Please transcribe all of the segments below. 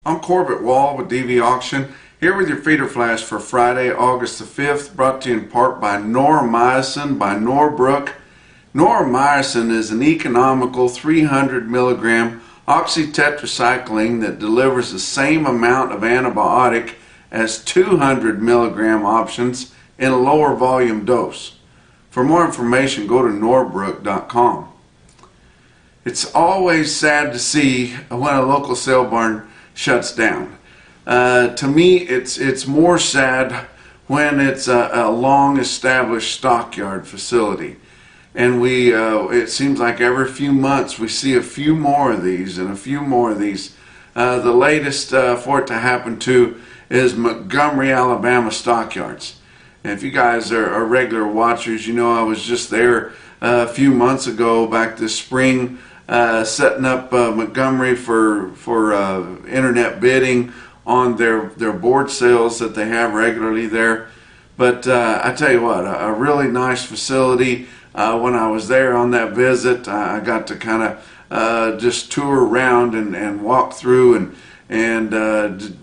I'm Corbett Wall with DV Auction, here with your feeder flash for Friday, August the 5th, brought to you in part by Noromycin by Norbrook. Noromycin is an economical 300 milligram oxytetracycline that delivers the same amount of antibiotic as 200 milligram options in a lower volume dose. For more information, go to norbrook.com. It's always sad to see when a local sale barn shuts down. To me, it's more sad when it's a long-established stockyard facility, and it seems like every few months we see a few more of these and a few more of these. The latest for it to happen to is Montgomery, Alabama Stockyards. And if you guys are regular watchers, you know I was just there a few months ago, back this spring, setting up Montgomery for internet bidding on their board sales that they have regularly there. But I tell you what, a really nice facility. When I was there on that visit, I got to kind of just tour around and walk through and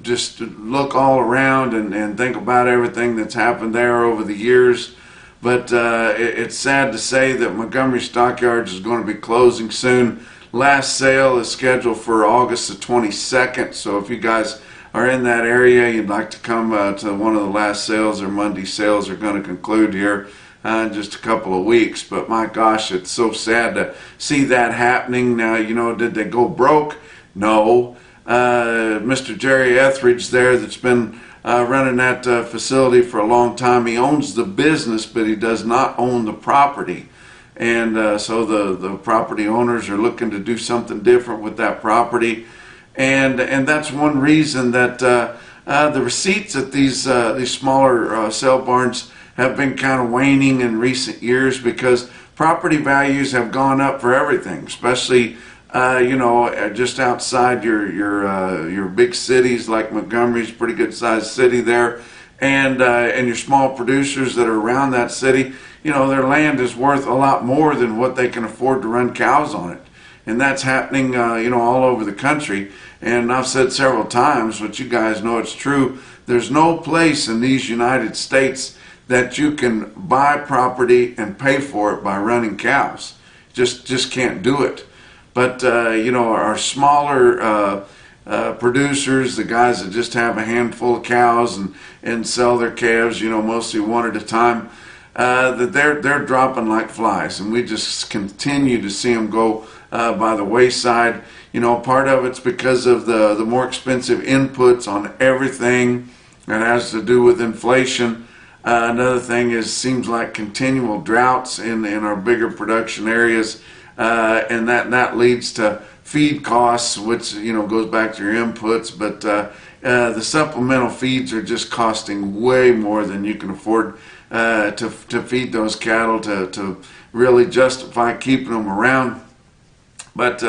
just look all around and think about everything that's happened there over the years. But it's sad to say that Montgomery Stockyards is going to be closing soon. Last sale is scheduled for August the 22nd, so if you guys are in that area, you'd like to come to one of the last sales, or Monday sales are going to conclude here in just a couple of weeks. But my gosh, it's so sad to see that happening. Now, you know, did they go broke? No. Mr. Jerry Etheridge there, that's been running that facility for a long time, he owns the business, but he does not own the property. And so the property owners are looking to do something different with that property. And that's one reason that the receipts at these smaller sale barns have been kind of waning in recent years, because property values have gone up for everything, especially you know, just outside your big cities like Montgomery's a pretty good sized city there, and your small producers that are around that city, you know, their land is worth a lot more than what they can afford to run cows on it. And that's happening you know, all over the country. And I've said several times, but you guys know it's true, there's no place in these United States that you can buy property and pay for it by running cows. Just can't do it. But you know, our smaller producers, the guys that just have a handful of cows and sell their calves, you know, mostly one at a time, that they're dropping like flies, and we just continue to see them go by the wayside. You know, part of it's because of the more expensive inputs on everything that has to do with inflation. Another thing is, seems like continual droughts in our bigger production areas, and that leads to feed costs, which, you know, goes back to your inputs. But the supplemental feeds are just costing way more than you can afford to feed those cattle to really justify keeping them around. But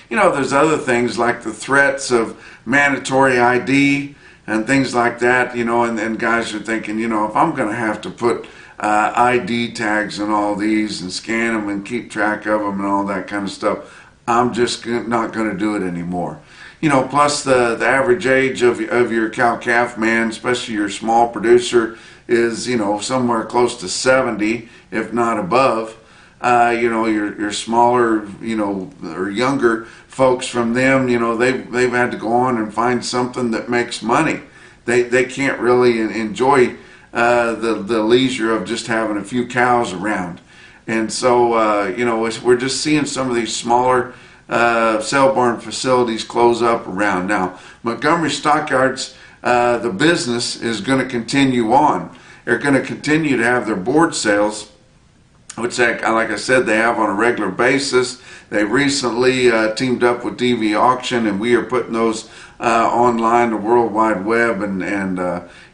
you know, there's other things like the threats of mandatory ID and things like that, you know, and guys are thinking, you know, if I'm going to have to put ID tags on all these and scan them and keep track of them and all that kind of stuff, I'm just not going to do it anymore. You know, plus the average age of your cow-calf man, especially your small producer, is, you know, somewhere close to 70, if not above. You know, your smaller, you know, or younger folks, from them, you know, they've had to go on and find something that makes money. They can't really enjoy the leisure of just having a few cows around. And so you know, we're just seeing some of these smaller sale barn facilities close up around. Now, Montgomery Stockyards, the business is going to continue on. They're going to continue to have their board sales, which, like I said, they have on a regular basis. They recently teamed up with DV Auction, and we are putting those online, the World Wide Web, and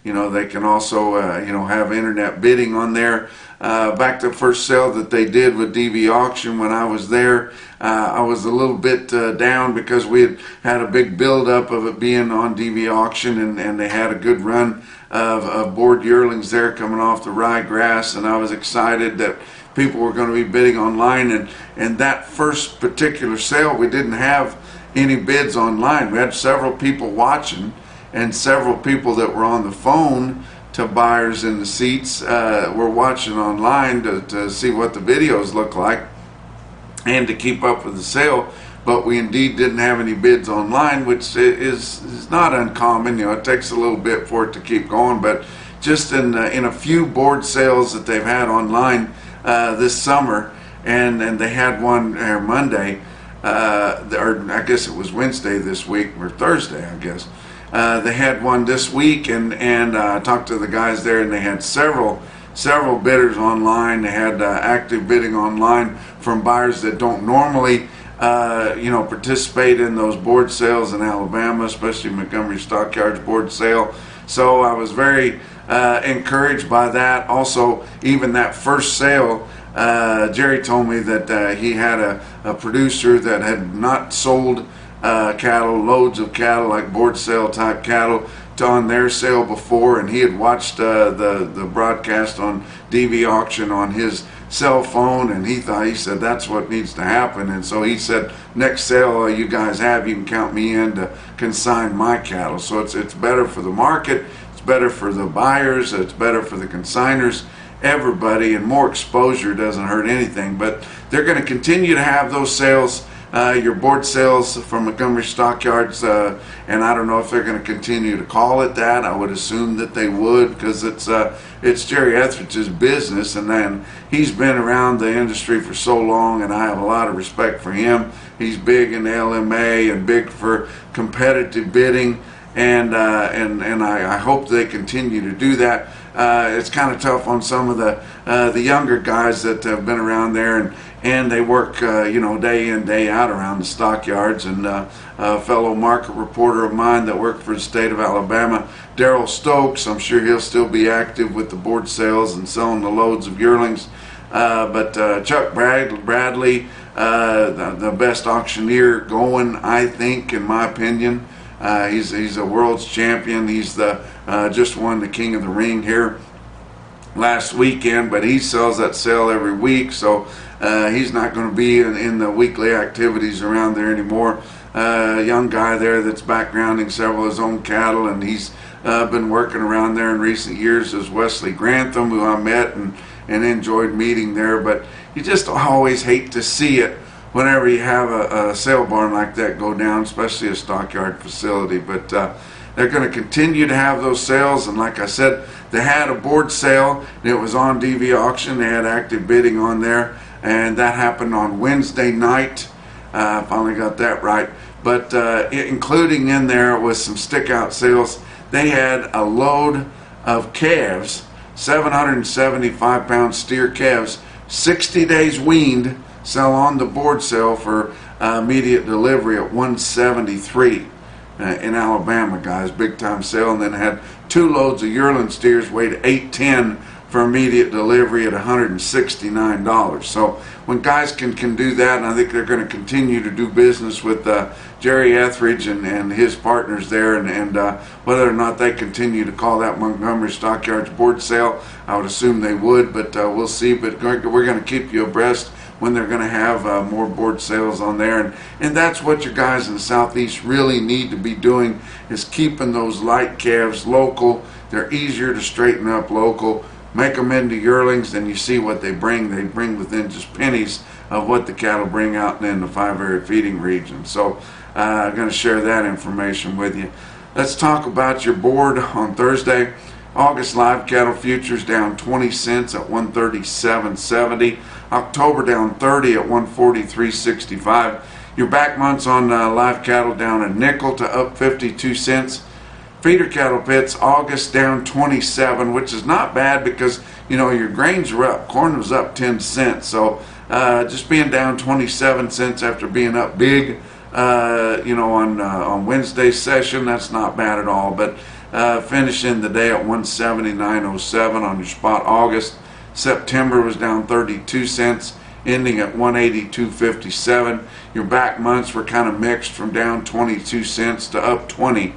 you know, they can also you know, have internet bidding on there. Back to the first sale that they did with DV Auction, when I was there, I was a little bit down, because we had a big buildup of it being on DV Auction, and they had a good run of board yearlings there coming off the ryegrass, and I was excited that people were going to be bidding online. And that first particular sale, we didn't have any bids online. We had several people watching, and several people that were on the phone to buyers in the seats were watching online to see what the videos look like and to keep up with the sale. But we indeed didn't have any bids online, which is not uncommon. You know, it takes a little bit for it to keep going, but just in a few board sales that they've had online this summer, and they had one Monday, or I guess it was Wednesday this week, or Thursday, I guess. They had one this week, and I talked to the guys there, and they had several bidders online. They had active bidding online from buyers that don't normally participate in those board sales in Alabama, especially Montgomery Stockyards board sale. So I was very encouraged by that. Also, even that first sale, Jerry told me that he had a producer that had not sold cattle, loads of cattle, like board sale type cattle, on their sale before, and he had watched the broadcast on DV auction on his cell phone, and he said that's what needs to happen. And so he said, next sale you guys have, you can count me in to consign my cattle. So it's better for the market, it's better for the buyers, it's better for the consigners, everybody, and more exposure doesn't hurt anything. But they're going to continue to have those sales, your board sales from Montgomery Stockyards, and I don't know if they're going to continue to call it that. I would assume that they would, because it's Jerry Etheridge's business, and then he's been around the industry for so long, and I have a lot of respect for him. He's big in the LMA and big for competitive bidding, and I hope they continue to do that. It's kind of tough on some of the younger guys that have been around there, and they work day in, day out around the stockyards. And a fellow market reporter of mine that worked for the state of Alabama, Daryl Stokes, I'm sure he'll still be active with the board sales and selling the loads of yearlings. But Chuck Bradley, the best auctioneer going, I think, in my opinion. He's a world's champion. He's just won the King of the Ring here last weekend, but he sells that sale every week, so he's not going to be in the weekly activities around there anymore. Young guy there that's backgrounding several of his own cattle, and he's been working around there in recent years as Wesley Grantham, who I met and enjoyed meeting there. But you just always hate to see it whenever you have a sale barn like that go down, especially a stockyard facility. But they're going to continue to have those sales, and like I said, they had a board sale, and it was on DV auction. They had active bidding on there, and that happened on Wednesday night. I finally got that right. But including in there was some stick-out sales. They had a load of calves, 775-pound steer calves, 60 days weaned, sell on the board sale for immediate delivery at $173 in Alabama, guys, big time sale. And then had 2 loads of yearling steers weighed $810 for immediate delivery at $169. So when guys can do that, and I think they're going to continue to do business with Jerry Etheridge and his partners there, and whether or not they continue to call that Montgomery Stockyards board sale, I would assume they would, but we'll see. But we're going to keep you abreast when they're going to have more board sales on there. And that's what your guys in the Southeast really need to be doing, is keeping those light calves local. They're easier to straighten up local. Make them into yearlings, and you see what they bring. They bring within just pennies of what the cattle bring out in the 5-area feeding region. So I'm going to share that information with you. Let's talk about your board on Thursday. August live cattle futures down 20 cents at 137.70. October down 30 at 143.65. Your back months on live cattle down a nickel to up 52 cents. Feeder cattle pits, August down 27, which is not bad because, your grains are up. Corn was up 10 cents. So just being down 27 cents after being up big, on Wednesday's session, that's not bad at all. But finishing the day at 179.07 on your spot August. September was down 32 cents, ending at 182.57. Your back months were kind of mixed, from down 22 cents to up 20.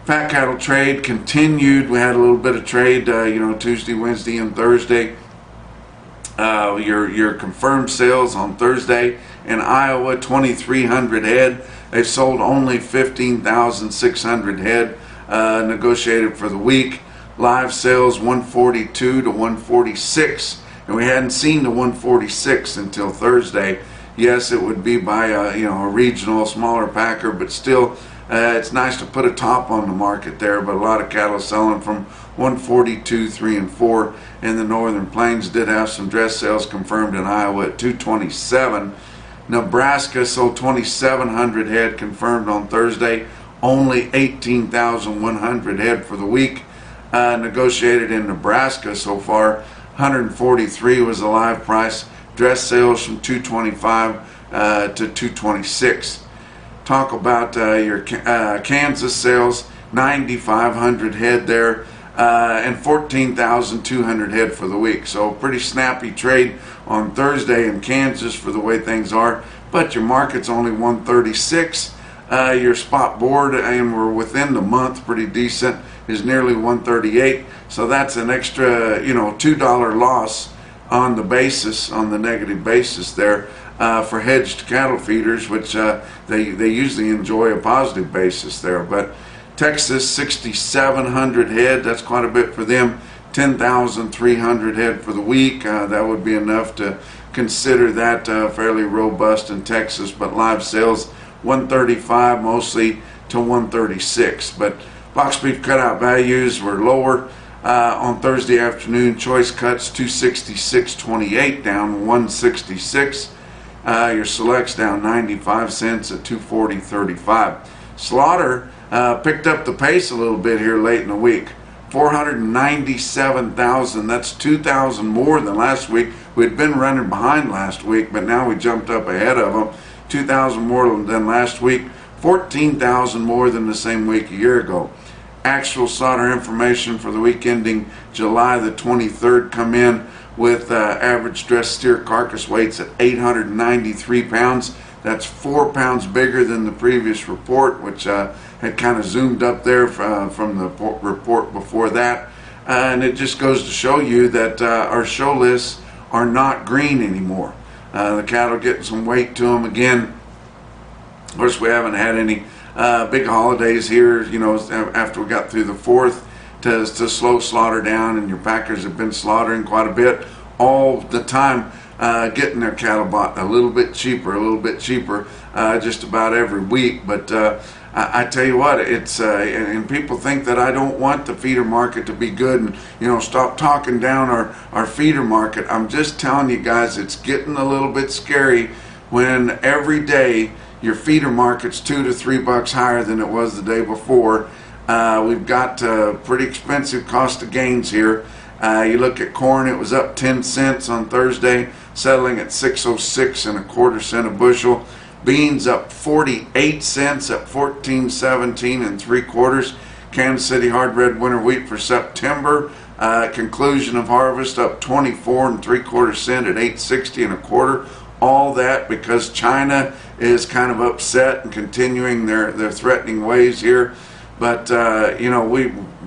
Fat cattle trade continued. We had a little bit of trade, Tuesday, Wednesday, and Thursday. Your confirmed sales on Thursday in Iowa, 2,300 head. They've sold only 15,600 head negotiated for the week. Live sales 142 to 146, and we hadn't seen the 146 until Thursday. Yes, it would be by a regional smaller packer, but still it's nice to put a top on the market there. But a lot of cattle selling from 142, 3 and 4 in the northern plains. Did have some dress sales confirmed in Iowa at 227. Nebraska sold 2,700 head confirmed on Thursday. Only 18,100 head for the week negotiated in Nebraska so far. 143 was the live price. Dress sales from 225 to 226. Talk about your Kansas sales, 9,500 head there, and 14,200 head for the week. So pretty snappy trade on Thursday in Kansas for the way things are. But your market's only 136. Your spot board, and we're within the month, pretty decent, is nearly 138. So that's an extra, $2 loss on the basis, on the negative basis there for hedged cattle feeders, which they usually enjoy a positive basis there. But Texas, 6,700 head, that's quite a bit for them. 10,300 head for the week. That would be enough to consider that fairly robust in Texas. But live sales 135 mostly to 136. But box beef cutout values were lower on Thursday afternoon. Choice cuts 266.28 down 166. Your selects down 95 cents at 240.35. Slaughter picked up the pace a little bit here late in the week. 497,000. That's 2,000 more than last week. We'd been running behind last week, but now we jumped up ahead of them. 2,000 more than last week. 14,000 more than the same week a year ago. Actual slaughter information for the week ending July the 23rd come in with average dressed steer carcass weights at 893 pounds. That's 4 pounds bigger than the previous report, which had kind of zoomed up there from the report before that. And it just goes to show you that our show lists are not green anymore. The cattle getting some weight to them again. Of course, we haven't had any big holidays here, after we got through the 4th to slow slaughter down, and your packers have been slaughtering quite a bit all the time, getting their cattle bought a little bit cheaper, just about every week. But I tell you what, it's and people think that I don't want the feeder market to be good and stop talking down our feeder market. I'm just telling you guys, it's getting a little bit scary when every day your feeder market's $2 to $3 higher than it was the day before. We've got pretty expensive cost of gains here. You look at corn, it was up 10 cents on Thursday, settling at 6.06 and a quarter cent a bushel. Beans up 48 cents at 14.17 and 3/4. Kansas City hard red winter wheat for September, conclusion of harvest, up 24 and 3/4 cent at 8.60 and a quarter. All that because China is kind of upset and continuing their threatening ways here. But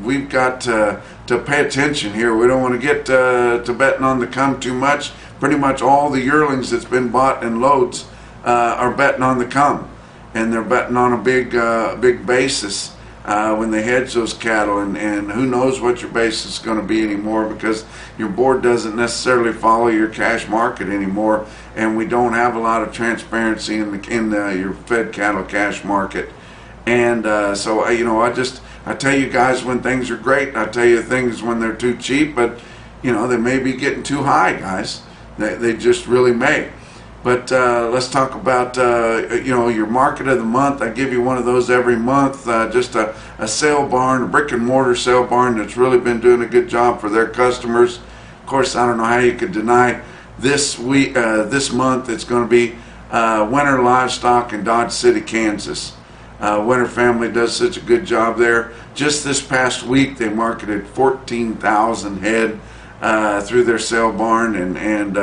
we've got to pay attention here. We don't want to get to betting on the come too much. Pretty much all the yearlings that's been bought in loads are betting on the come, and they're betting on a big basis when they hedge those cattle. And who knows what your basis is going to be anymore, because your board doesn't necessarily follow your cash market anymore, and we don't have a lot of transparency in your fed cattle cash market. And so I tell you guys when things are great. I tell you things when they're too cheap, but they may be getting too high, guys. They just really may. But let's talk about your market of the month. I give you one of those every month. Just a sale barn, a brick and mortar sale barn that's really been doing a good job for their customers. Of course, I don't know how you could deny this month it's going to be Winter Livestock in Dodge City, Kansas. Winter Family does such a good job there. Just this past week, they marketed 14,000 head through their sale barn, and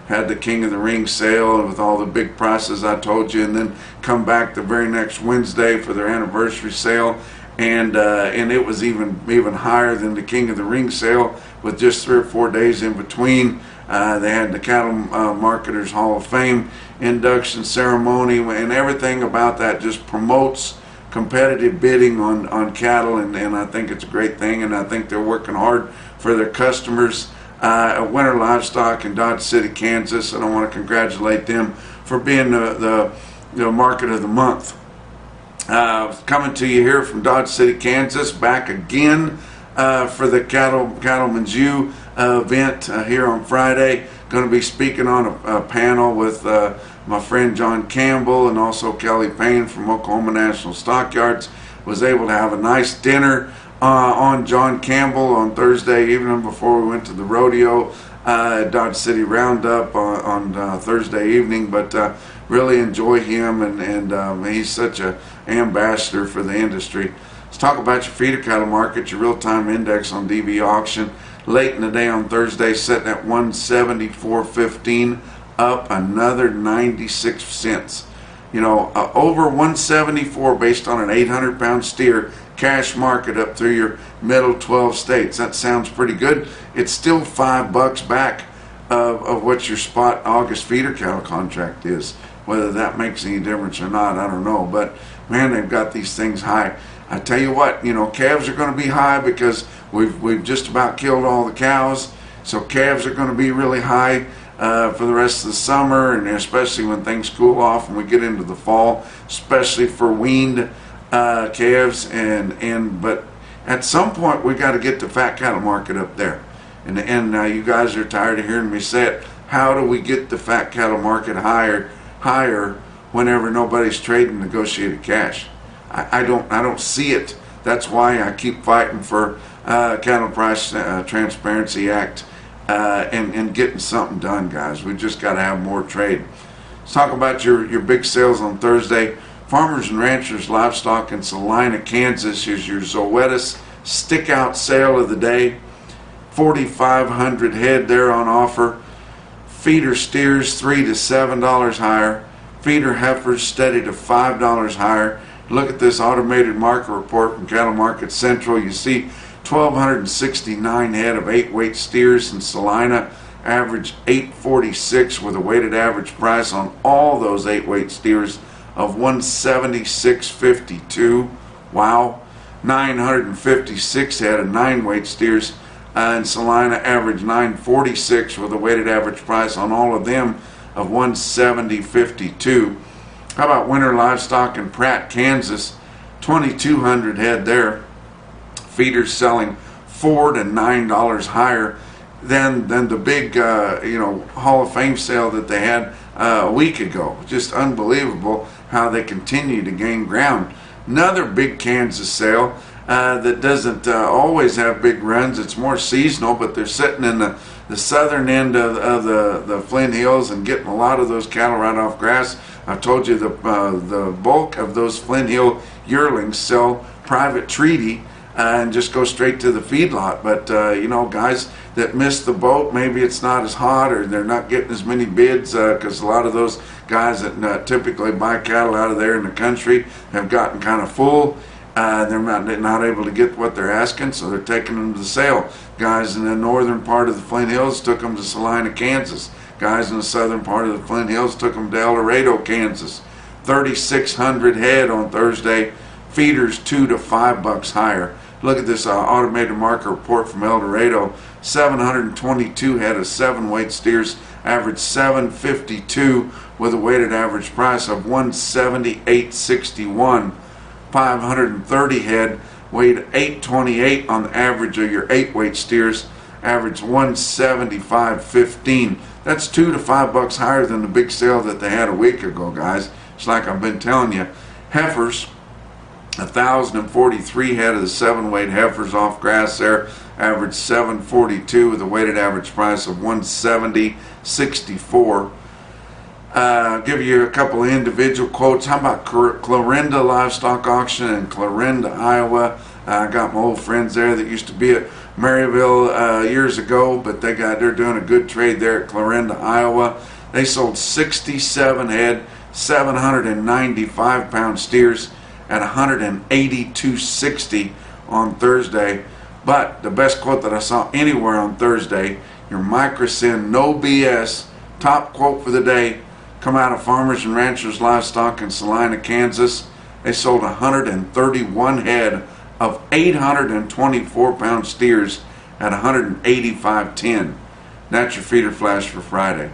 had the King of the Ring sale with all the big prices I told you, and then come back the very next Wednesday for their anniversary sale, and it was even higher than the King of the Ring sale with just 3 or 4 days in between. They had the Cattle Marketers Hall of Fame induction ceremony, and everything about that just promotes competitive bidding on cattle, and I think it's a great thing, and I think they're working hard for their customers at Winter Livestock in Dodge City, Kansas, and I want to congratulate them for being the market of the month. Coming to you here from Dodge City, Kansas, back again for the Cattleman's U event here on Friday. Going to be speaking on a panel with my friend John Campbell and also Kelly Payne from Oklahoma National Stockyards. Was able to have a nice dinner on John Campbell on Thursday evening before we went to the rodeo at Dodge City Roundup on Thursday evening, but really enjoy him, and he's such an ambassador for the industry. Let's talk about your feeder cattle market, your real-time index on DV auction. Late in the day on Thursday, sitting at 174.15, up another 96 cents. You know, over 174 based on an 800-pound steer, cash market up through your middle 12 states. That sounds pretty good. It's still $5 back of what your spot August feeder cattle contract is. Whether that makes any difference or not, I don't know. But man, they've got these things high. I tell you what, you know, calves are going to be high because we've just about killed all the cows. So calves are going to be really high for the rest of the summer, and especially when things cool off and we get into the fall, especially for weaned calves. But at some point we got to get the fat cattle market up there. And you guys are tired of hearing me say it. How do we get the fat cattle market higher whenever nobody's trading negotiated cash? I don't see it. That's why I keep fighting for Cattle Price Transparency Act and getting something done, guys. We just got to have more trade. Let's talk about your big sales on Thursday. Farmers and Ranchers Livestock in Salina, Kansas. Here's your Zoetis stick-out sale of the day. 4,500 head there on offer. Feeder steers $3 to $7 higher. Feeder heifers steady to $5 higher. Look at this automated market report from Cattle Market Central. You see 1,269 head of 8-weight steers in Salina, average 846 with a weighted average price on all those 8-weight steers of 176.52. Wow. 956 head of 9-weight steers in Salina, average 946 with a weighted average price on all of them of 170.52. How about Winter Livestock in Pratt, Kansas? 2,200 head there. Feeders selling $4 to $9 higher than the big Hall of Fame sale that they had a week ago. Just unbelievable how they continue to gain ground. Another big Kansas sale that doesn't always have big runs. It's more seasonal, but they're sitting in the southern end of the Flint Hills and getting a lot of those cattle right off grass. I told you the bulk of those Flint Hill yearlings sell private treaty and just go straight to the feedlot. But guys that miss the boat, maybe it's not as hot or they're not getting as many bids because a lot of those guys that typically buy cattle out of there in the country have gotten kind of full. They're not able to get what they're asking, so they're taking them to the sale. Guys in the northern part of the Flint Hills took them to Salina, Kansas. Guys in the southern part of the Flint Hills took them to El Dorado, Kansas. 3,600 head on Thursday. Feeders $2 to $5 higher. Look at this automated market report from El Dorado. 722 head of 7-weight steers, average 752 with a weighted average price of 178.61. 530 head weighed 828 on the average of your 8-weight steers, average 175.15. That's $2 to $5 higher than the big sale that they had a week ago, guys. It's like I've been telling you. Heifers, 1,043 head of the 7-weight heifers off grass there, average 742 with a weighted average price of 170.64. Give you a couple of individual quotes. How about Clarinda Livestock Auction in Clarinda, Iowa? I got my old friends there that used to be at Maryville years ago, but they're doing a good trade there at Clarinda, Iowa. They sold 67 head, 795-pound steers at $182.60 on Thursday. But the best quote that I saw anywhere on Thursday, your microsyn, no BS, top quote for the day, come out of Farmers and Ranchers Livestock in Salina, Kansas. They sold 131 head of 824-pound steers at $185.10. That's your feeder flash for Friday.